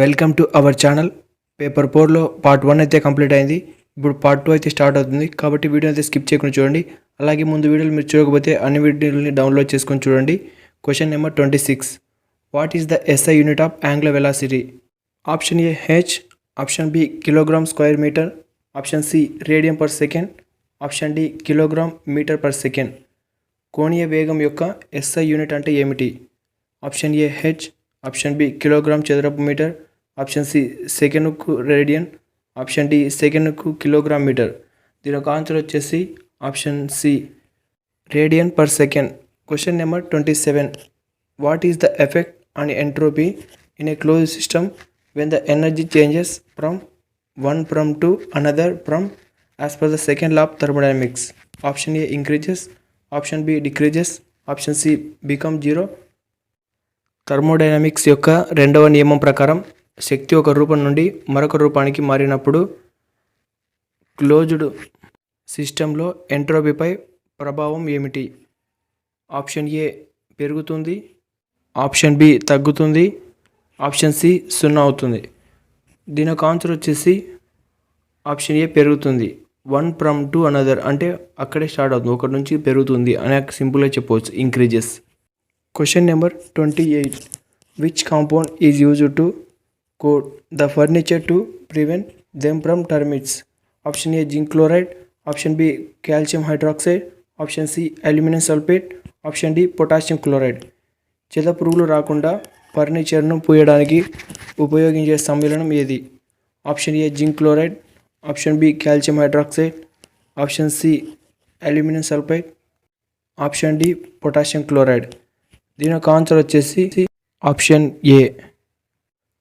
Welcome to our channel. Paper 4లో part 1 అయితే complete అయింది. ఇప్పుడు పార్ట్ 2 అయితే స్టార్ట్ అవుతుంది. కాబట్టి వీడియో అయితే స్కిప్ చేయకుండా చూడండి. అలాగే ముందు వీడియోలు మీరు చూడకపోతే అన్ని వీడియోలని డౌన్లోడ్ చేసుకొని చూడండి. Question number 26. What is the SI unit of angular velocity? Option A H, option B kilogram square metre, option C radium per second, option D kilogram metre per second. కోణీయ వేగం యొక్క SI యూనిట్ అంటే ఏమిటి? Option A H, option B kilogram చదరపు metre, option C సెకండ్కు radian, option D సెకండ్కు kilogram metre. దీని ఒక ఆన్సర్ వచ్చేసి option C radian per second. Question number 27. What is the effect on entropy in a close system when the energy changes from one to another from as per the second law of thermodynamics? Option A increases, option B decreases, option C become zero. Thermodynamics యొక్క రెండవ నియమం ప్రకారం శక్తి ఒక రూపం నుండి మరొక రూపానికి మారినప్పుడు క్లోజ్డ్ సిస్టంలో ఎంట్రోపీపై ప్రభావం ఏమిటి? ఆప్షన్ ఏ పెరుగుతుంది, ఆప్షన్ బి తగ్గుతుంది, ఆప్షన్ సి 0 అవుతుంది. దీని యొక్క ఆన్సర్ వచ్చేసి ఆప్షన్ ఏ పెరుగుతుంది. one to another అంటే అక్కడే స్టార్ట్ అవుతుంది, ఒకటి నుంచి పెరుగుతుంది అనే సింపుల్గా చెప్పవచ్చు, increases. Question number 28. Which compound is used to coat the furniture to prevent them from termites? Option A zinc chloride, option B calcium hydroxide, option C aluminium sulphate, option D potassium chloride. చెద పురుగులు రాకుండా ఫర్నిచర్ను పూయడానికి ఉపయోగించే సమ్మేళనం ఏది? Option A zinc chloride, option B calcium hydroxide, option C aluminium sulphide, option D potassium chloride. దీని యొక్క ఆన్సర్ వచ్చేసి option A.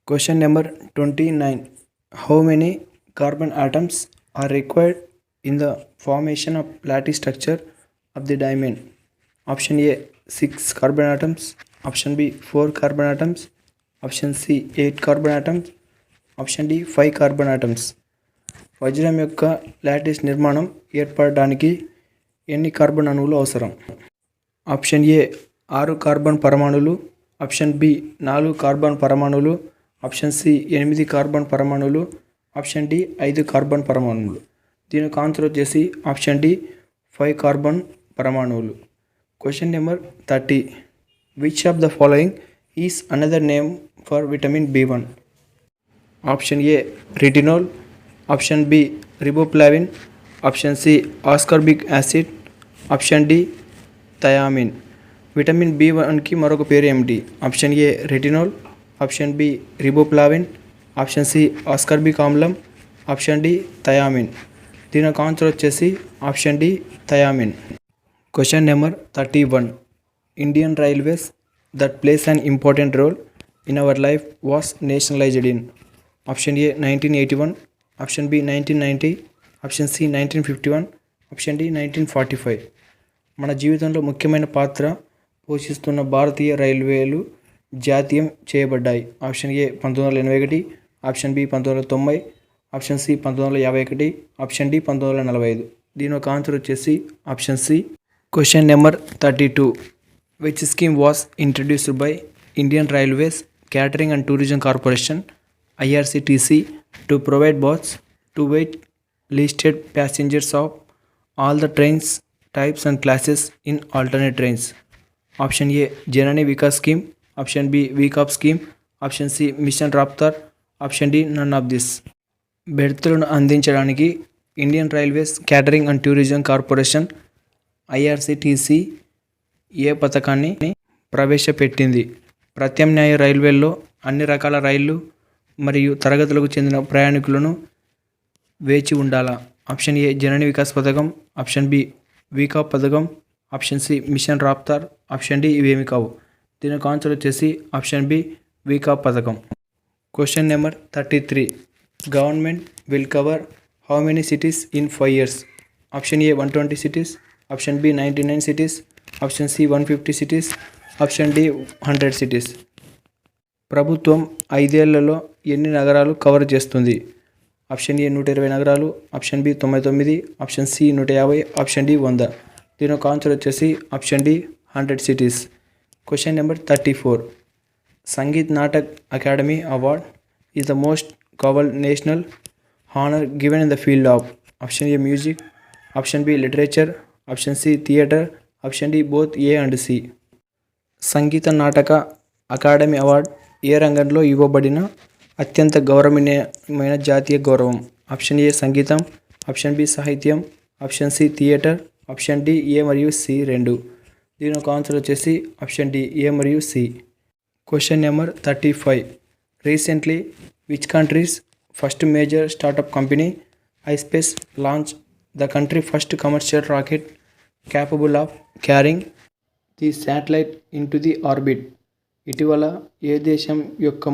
Question number 29. How many carbon atoms are required in the formation of lattice structure of the diamond? Option A 6 carbon atoms, option B 4 carbon atoms, option C 8 carbon atoms, option D 5 carbon atoms. వజ్రం యొక్క lattice నిర్మాణం ఏర్పడడానికి ఎన్ని carbon అణువులు అవసరం? Option A 6 carbon పరమాణువులు, option B 4 carbon పరమాణువులు, option C 8 carbon పరమాణువులు, ఆప్షన్ డి 5 కార్బన్ పరమాణువులు. దీని యొక్క ఆన్సర్ వచ్చేసి ఆప్షన్ డి 5 కార్బన్ పరమాణువులు. Question number 30. Which of the following is another name for vitamin B1? Option A retinol, option B riboflavin, option C ascorbic acid, option D thiamine. Vitamin B1కి మరొక పేరు ఏమిటి? Option A retinol, option B riboflavin, option C ascorbic ఆమ్లం, option D thiamine. దీని యొక్క answer వచ్చేసి option D thiamine. Question number 31. Indian Railways that plays an important role in our life was nationalised in? Option A 1981, option B 1990, option C 1951, option D 1945. మన జీవితంలో ముఖ్యమైన పాత్ర పోషిస్తున్న భారతీయ రైల్వేలు జాతీయం చేయబడ్డాయి. Option A 1981, option B 1990, option C 1951, option D 1945. దీని ఒక ఆన్సర్ వచ్చేసి option C. Question number 32. Which scheme was introduced by Indian railways catering and tourism corporation IRCTC to provide berths to wait listed passengers of all the trains types and classes in alternate trains? Option A Janani Vikas scheme, option B Vikalp scheme, option C mission Raftaar, option D none of this. బెర్తులను అందించడానికి Indian railways catering and tourism corporation IRCTC ఏ పథకాన్ని ప్రవేశపెట్టింది? ప్రత్యామ్నాయ రైల్వేల్లో అన్ని రకాల రైళ్లు మరియు తరగతులకు చెందిన ప్రయాణికులను వేచి ఉండాలా? ఆప్షన్ ఏ జనని వికాస్ పథకం, ఆప్షన్ బి వీకాప్ పథకం, option C mission Raftaar, option D ఇవేమి కావు. దీని యొక్క ఆన్సర్ వచ్చేసి ఆప్షన్ బి వీకాప్ పథకం. Question number 33. Government will cover how many cities in 5 years? Option A 120 cities, option B 99 cities, option C 150 cities, option D 100 cities. ప్రభుత్వం 5 ఏళ్లలో ఎన్ని నగరాలు కవర్ చేస్తుంది? ఆప్షన్ ఏ 120 నగరాలు, option B 99, option C 150, option D 100. దీని యొక్క answer వచ్చేసి option D 100 cities. Question number 34. Sangeet Natak Akademi award is the most covered national honor given in the field of? Option A music, option B literature, option C theatre, option D both A and C. Sangeet Natak academy award ఏ రంగంలో ఇవ్వబడిన అత్యంత గౌరవనీయమైన జాతీయ గౌరవం? Option A సంగీతం, option B సాహిత్యం, option C theatre, option D A మరియు C రెండు. దీని ఒక ఆన్సర్ వచ్చేసి ఆప్షన్ డి ఏ మరియు C. Question number 35. Recently which countries first major startup company iSpace launch the country first commercial rocket capable of carrying the satellite into the orbit? ఇటీవల ఏ దేశం యొక్క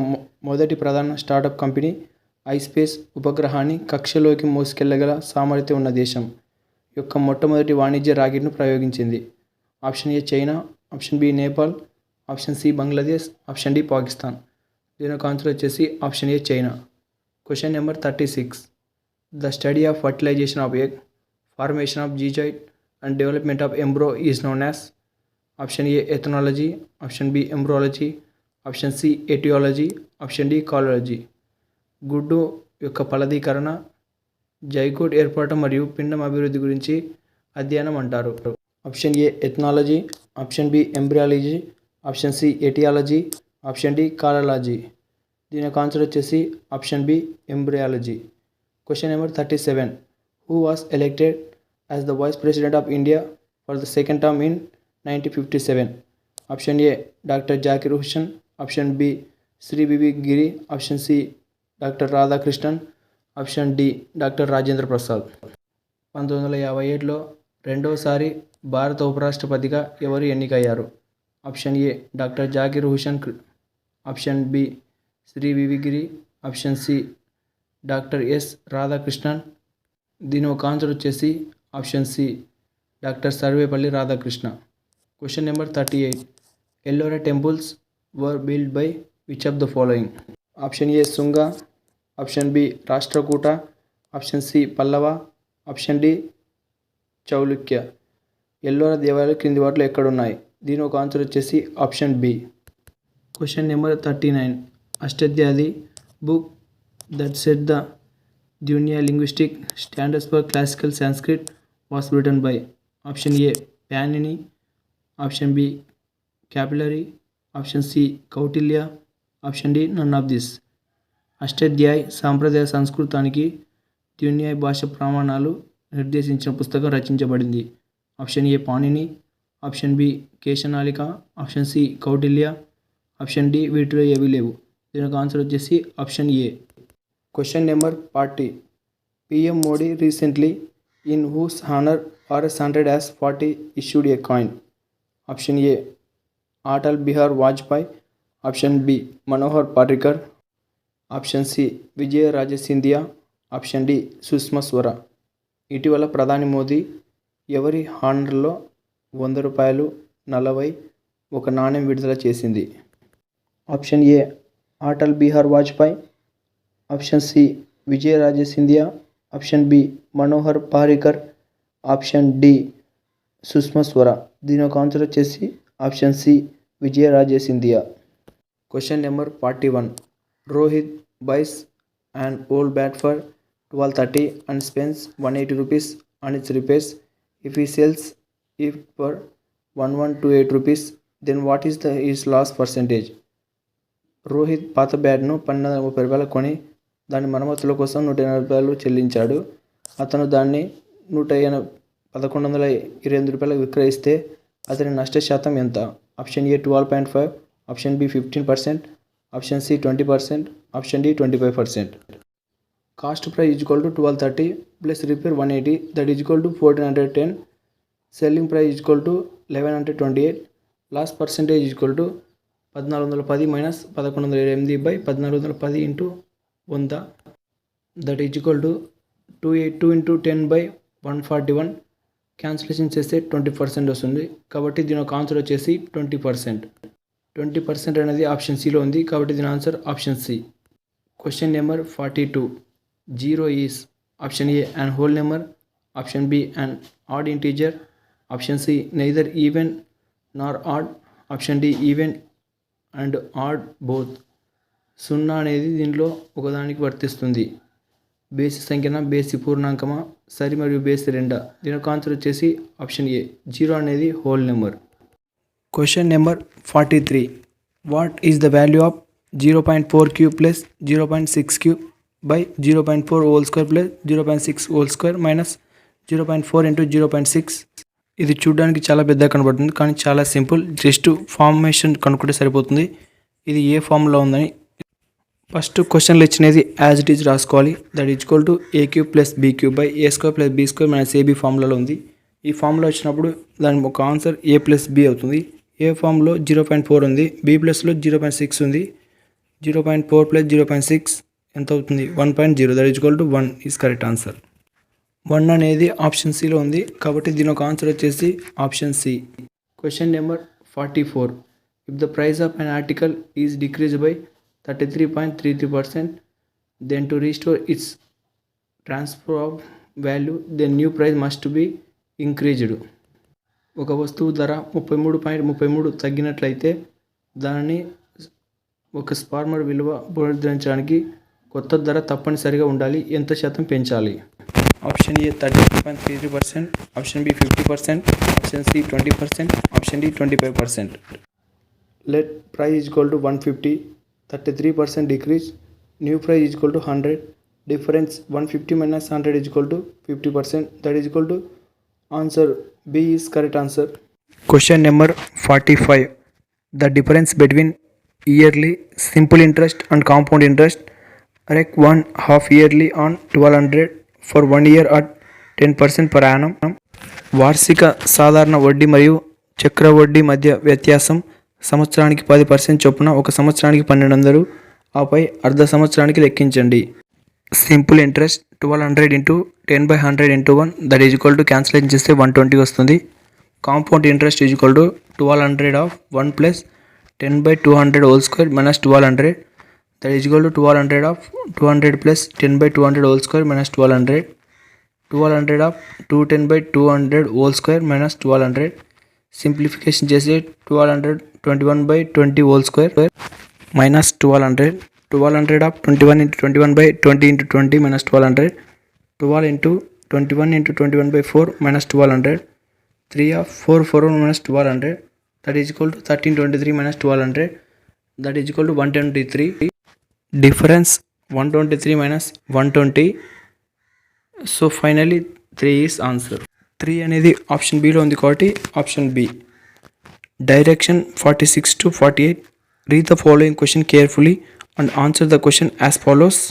మొదటి ప్రధాన స్టార్టప్ కంపెనీ ఐస్పేస్ ఉపగ్రహాన్ని కక్షలోకి మోసుకెళ్లగల సామర్థ్యం ఉన్న దేశం యొక్క మొట్టమొదటి వాణిజ్య రాకెట్ను ప్రయోగించింది? Option A China, option B Nepal, option C Bangladesh, option D Pakistan. దీని యొక్క ఆన్సర్ వచ్చేసి option A China. Question number 36. The study of fertilization of egg, formation of zygote and development of embryo is known as? Option A ethology, option B embryology, option C etiology, option D ecology. గుడ్డు యొక్క ఫలదీకరణ, zygote ఏర్పడటం మరియు పిండం అభివృద్ధి గురించి అధ్యయనం అంటారు. Option A ethology, option B embryology, option C etiology, option D ecology. దీని యొక్క ఆన్సర్ వచ్చేసి option B embryology. Question number 37. Who was elected as the vice president of India for the second term in 1957? Option A doctor Zakir Hussain, option B Shri V V Giri, option C doctor Radhakrishnan, option D doctor Rajendra Prasad. 1957లో రెండవసారి భారత ఉపరాష్ట్రపతిగా ఎవరు ఎన్నికయ్యారు? Option A doctor Zakir Hussain, option B Shri V V Giri, option C doctor S Radhakrishnan. దీని ఒక answer వచ్చేసి option C doctor Sarvepalli Radhakrishna. Question number 38. Ellora temples were build by which of the following? Option A Shunga, option B Rashtrakuta, option C Pallava, option D Chaulukya. Ellora దేవాలయాలు క్రింది వాటిలో ఎక్కడున్నాయి? దీని ఒక answer వచ్చేసి option B. Question number 39. Ashtadhyayi book that set the దునియా linguistic standards for classical Sanskrit was return by? Option A Panini, option B capillary, option C Kautilya, option D none of this. Ashtadhyayi సాంప్రదాయ సంస్కృతానికి ద్విన్యాయ భాష ప్రమాణాలు నిర్దేశించిన పుస్తకం రచించబడింది. Option A Panini, option B కేశనాళిక, option C Kautilya, option D వీటిలో ఏవి లేవు. దీనికి ఆన్సర్ వచ్చేసి option A. Question number 40. PM Modi recently in whose honour RS 100 as 40 issued a coin? Option A Atal Bihari Vajpayee, option B Manohar Parrikar, option C Vijaya Raje Scindia, option D Sushma Swara. ఇటీవల ప్రధాని మోదీ ఎవరి హానర్లో 100 రూపాయలు 40 ఒక నాణ్యం విడుదల చేసింది? Option A Atal Bihari Vajpayee, option C Vijaya Raje Scindia, option B Manohar Parrikar, option D Sushma Swaraj. దీని ఒక ఆన్సర్ వచ్చేసి option C Vijaya Raje Scindia. Question number 41. Rohit buys and old bat for 1230 and spends 180 rupees on its repairs. If he sells it for 1128 rupees, then what is his loss percentage? Rohit పాత బ్యాట్ను 1230 రూపాయలు కొని దాని మరమ్మతుల కోసం 180 రూపాయలు చెల్లించాడు. అతను దాన్ని 1128 రూపాయలకు విక్రయిస్తే అతని నష్ట శాతం ఎంత? Option A 12.5, option B 15%, option C 20%, option D 25%. Cost price equal to 1230 plus repair 180, that equal to 1410. Selling price equal to 1128. Loss percentage equal to 1410 minus 1128/1410 into 100, that equal to 282 into 10/141. Cancellation చేస్తే 20% వస్తుంది. కాబట్టి దీని ఒక answer వచ్చేసి 20%. 20% అనేది option సిలో ఉంది కాబట్టి దీని answer option C. Question number 42. Zero is option A and whole number, option B and odd integer, option C neither even nor odd, option D even and odd both. సున్నా అనేది దీనిలో ఒకదానికి వర్తిస్తుంది. బేసి సంఖ్యన, బేసి పూర్ణాంకమా, సరి మరియు బేసి రెండా? దీని యొక్క ఆన్సర్ వచ్చేసి ఆప్షన్ ఏ 0 అనేది whole number. Question number 43. What is the value of 0.4 cube plus 0.6 cube by 0.4 whole square plus 0.6 whole square minus 0.4 into 0.6? ఇది చూడడానికి చాలా పెద్దగా కనబడుతుంది కానీ చాలా సింపుల్. జస్ట్ ఫార్మేషన్ కనుక్కుంటే సరిపోతుంది. ఇది ఏ ఫామ్లో ఉందని. ఫస్ట్ క్వశ్చన్లో ఇచ్చినది యాజ్ ఇట్ ఈజ్ రాసుకోవాలి. That is equal to A cube plus B cube by A square plus B square minus AB ఫామ్లలో ఉంది. ఈ ఫామ్లో వచ్చినప్పుడు దాని ఒక ఆన్సర్ ఏ ప్లస్ బీ అవుతుంది. ఏ ఫామ్లో 0.4 ఉంది, బీ ప్లస్లో 0.6 ఉంది. 0.4 ప్లస్ 0.6 ఎంత అవుతుంది? 1.0. That is equal to 1 is correct answer. 1 అనేది ఆప్షన్ సిలో ఉంది కాబట్టి దీని ఒక ఆన్సర్ వచ్చేసి option C. Question number 44. If the price of an article is decrease by 33.33%, then to restore its transfer of value, the new price must be increased. ఒక వస్తువు ధర 33.33 తగ్గినట్లయితే దానిని ఒక ఫార్మర్ విలువ పునరుద్ధరించడానికి కొత్త ధర తప్పనిసరిగా ఉండాలి. ఎంత శాతం పెంచాలి? Option A 33.33%, option B 50%, option C 20%, option D 25%. Let price is equal to 150, 33% decrease, new price is equal to 100, difference 150 minus 100 is equal to 50%, that is equal to answer B is correct answer. Question number 45. The difference between yearly simple interest and compound interest, rec 1 half yearly on 1200 for 1 year at 10% per annum. వార్షిక సాధారణ వడ్డీ మరియు చక్ర వడ్డీ మధ్య వ్యత్యాసం సంవత్సరానికి 10% చొప్పున ఒక సంవత్సరానికి 1200, ఆపై అర్ధ సంవత్సరానికి లెక్కించండి. Simple interest 1200 into 10/100 into 1 that is equal to cancellation చేస్తే 120 వస్తుంది. Compound interest is equal to 1200 of 1 plus 10/200 whole square minus 1200 that is equal to 1200 of 200 plus 10/200 whole square minus 1200. 1200 of 210/200 whole square minus 1200. Simplification చేసి 1200 21/20 whole square minus 1200. 1200 of 21 into 21/20 into 20 minus 1200. 12 into 21 into 21/4 minus 1200. 3 of 4 minus 1200 that is equal to 1323 minus 1200 that is equal to 123. Difference 123 minus 120. So finally 3 is answer. 3 అనేది option బిలో ఉంది కాబట్టి option B. Direction 46 to 48. Read the following question carefully and answer the question as follows.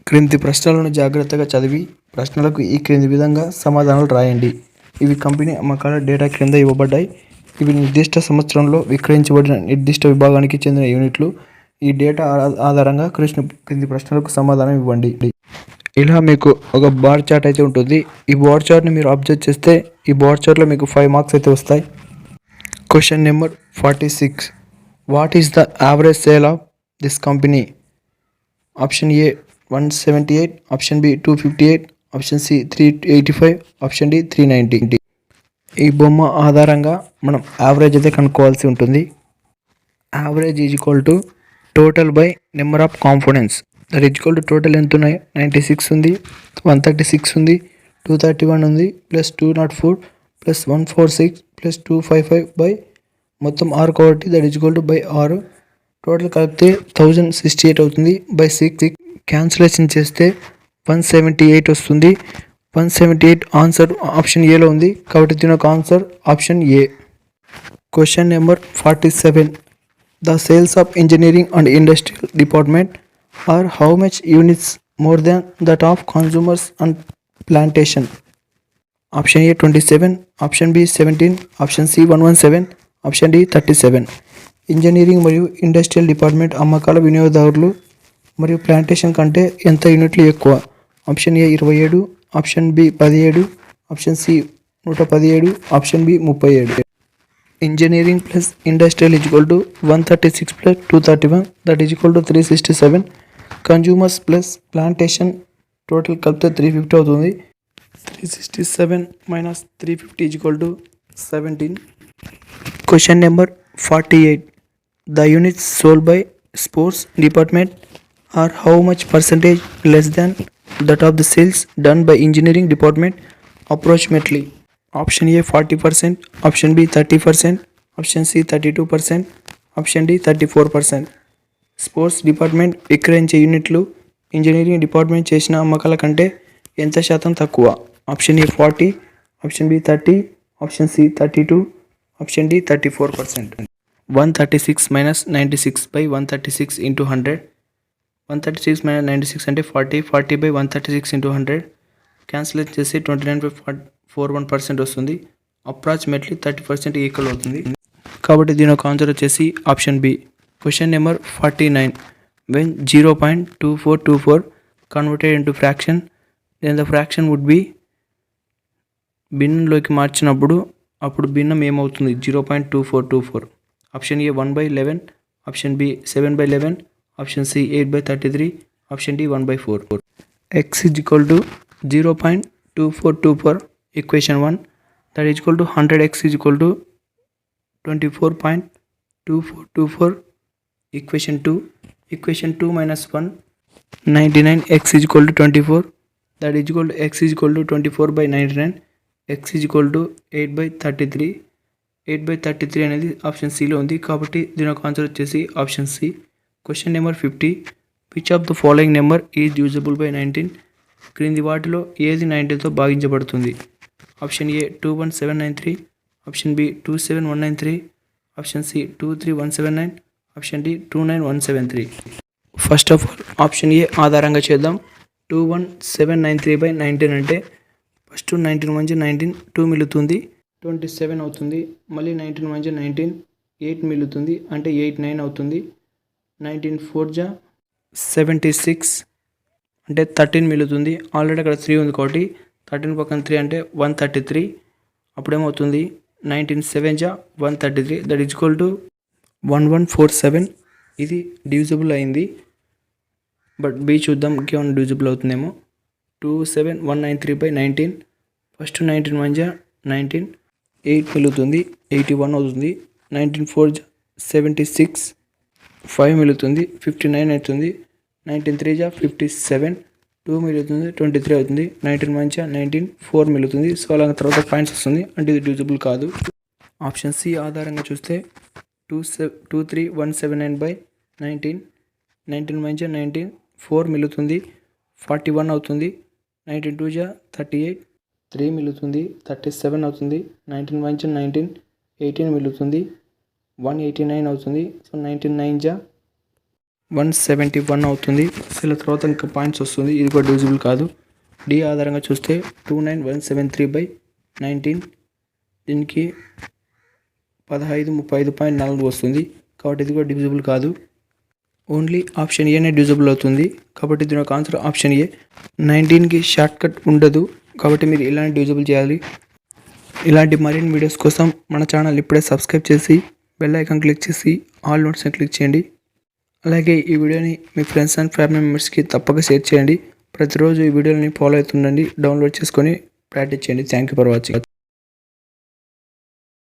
క్రింది ప్రశ్నలను జాగ్రత్తగా చదివి ప్రశ్నలకు ఈ క్రింది విధంగా సమాధానాలు రాయండి. ఇవి కంపెనీ అమ్మకాల డేటా క్రింద ఇవ్వబడ్డాయి. ఇవి నిర్దిష్ట సంవత్సరంలో విక్రయించబడిన నిర్దిష్ట విభాగానికి చెందిన యూనిట్లు. ఈ డేటా ఆధారంగా క్రింది ప్రశ్నలకు సమాధానం ఇవ్వండి. ఇలా మీకు ఒక బార్ చార్ట్ అయితే ఉంటుంది. ఈ బార్ చార్ట్ని మీరు అబ్జర్వ్ చేస్తే ఈ బార్ చార్ట్లో మీకు 5 మార్క్స్ అయితే వస్తాయి. Question number 46. What is the average sale of this company? Option A 178, option B 258, option C 385, option D 390. ఈ బొమ్మ ఆధారంగా మనం యావరేజ్ అయితే కనుక్కోవాల్సి ఉంటుంది. Average is equal to total by number of components. That is equal to total ఎంత ఉన్నాయి? 96 ఉంది, 136 ఉంది, 231 ఉంది, ప్లస్ 204 ప్లస్ 146 ప్లస్ 255 బై మొత్తం 6 కాబట్టి that is equal to buy 6. Total కలిపితే 1068 అవుతుంది బై 6. క్యాన్సిలేషన్ చేస్తే 178 వస్తుంది. 178 ఆన్సర్ ఆప్షన్ ఏలో ఉంది కాబట్టి దీని యొక్క answer option A. Question number 47. The sales of engineering and industrial department are how much units more than that of consumers and plantation? Option A 27, option B 17, option C 117, option D 37. Engineering మరియు industrial department అమ్మకాల వినియోగదారులు మరియు plantation కంటే ఎంత యూనిట్లు ఎక్కువ? Option A 27, option B 17, option C 117, option B 37. Engineering plus industrial is equal to 136 plus 231 that is equal to 367. Consumers plus plantation total కలిపితే 350 అవుతుంది. 367 minus 350 is equal to 17. Question number 48. The units sold by sports department are how much percentage less than that of the sales done by engineering department approximately? Option A 40%, option B 30%, option C 32%, option D 34%. Sports department విక్రయించే యూనిట్లు engineering department చేసిన అమ్మకాల కంటే ఎంత శాతం తక్కువ? Option A 40, option B 30, option C 32, option D 34%. 136 minus 96 by 136 into 100. 136 minus 96 అంటే 40, 40 by 136 into 100 క్యాన్సిలేట్ చేసి 29.41% వస్తుంది. అప్రాక్సిమేట్లీ 30% ఈక్వల్ అవుతుంది. కాబట్టి దీని ఒక ఆన్సర్ వచ్చేసి option B. Question number 49. When 0.2424 converted into fraction, then the fraction would be భిన్నంలోకి మార్చినప్పుడు అప్పుడు భిన్నం ఏమవుతుంది? 0.2424. Option A 1/11, option B 7/11, option C 8/33, option D 1/4. x is equal to 0.2424 equation 1, that is equal to 100x is equal to 24.2424 equation 2. Equation 2 minus 1, 99x is equal to 24, that is equal to x is equal to 24/99, x is equal to 8/33. 8/33 అనేది option సిలో ఉంది కాబట్టి దీని ఒక answer వచ్చేసి option C. Question number 50. Which of the following number is divisible by 19? క్రింది వాటిలో ఏది 19తో భాగించబడుతుంది? Option A 21793, option B 27193, option C 23179, option D 29173. First of all option A ఆధారంగా చేద్దాం. 21793/19 అంటే ఫస్ట్ 19 మంచి 19 2 మిగులుతుంది 27 అవుతుంది. మళ్ళీ 19 మంచి 19 8 మిగులుతుంది అంటే 89 అవుతుంది. 19 4 జా 76 అంటే 13 మిగులుతుంది. ఆల్రెడీ అక్కడ 3 ఉంది కాబట్టి 13 పక్కన 3 అంటే 133. అప్పుడేమవుతుంది 19 7 జా 133, దట్ ఈజ్ ఈక్వల్ టు 1147. ఇది డివిజిబుల్ అయింది. బట్ బి చూద్దాం ఇంకేమైనా డివిజిబుల్ అవుతుందేమో. 27193/19 ఫస్ట్ 19 మంచిగా 19 8 మిగులుతుంది 81 అవుతుంది. 19 4 76 5 మిగులుతుంది 59 అవుతుంది. 19 3 57 2 మిగులుతుంది 23 అవుతుంది. 19 మంచిగా 19 4 మిగులుతుంది. సో అలా తర్వాత పాయింట్స్ వస్తుంది అంటే ఇది డివిజిబుల్ కాదు. ఆప్షన్ సి ఆధారంగా చూస్తే 23179/19 19 మంచిగా 19 4 మిగులుతుంది 41 అవుతుంది. 19 2 38 3 మిగులుతుంది 37 అవుతుంది. 19 మంచిగా 19 18 మిగులుతుంది 189 అవుతుంది. సో 19 9 171 అవుతుంది. సో ఇలా తర్వాత ఇంకా పాయింట్స్ వస్తుంది. ఇది కూడా డివిజిబుల్ కాదు. డి ఆధారంగా చూస్తే 29173/19 దీనికి 1535.4 వస్తుంది కాబట్టి ఇది కూడా డివిజిబుల్ కాదు. ఓన్లీ ఆప్షన్ ఏనే డివిజిబుల్ అవుతుంది కాబట్టి దీని ఒక ఆన్సర్ ఆప్షన్ ఏ. 19కి షార్ట్ కట్ ఉండదు కాబట్టి మీరు ఇలాంటి డివిజిబుల్ చేయాలి. ఇలాంటి మరిన్ని వీడియోస్ కోసం మన ఛానల్ ఇప్పుడే సబ్స్క్రైబ్ చేసి బెల్ ఐకాన్ క్లిక్ చేసి ఆల్ నోట్స్ని క్లిక్ చేయండి. అలాగే ఈ వీడియోని మీ ఫ్రెండ్స్ అండ్ ఫ్యామిలీ మెంబర్స్కి తప్పక షేర్ చేయండి. ప్రతిరోజు ఈ వీడియోని ఫాలో అవుతుండండి. డౌన్లోడ్ చేసుకొని ప్రాక్టీస్ చేయండి. Thank you for watching.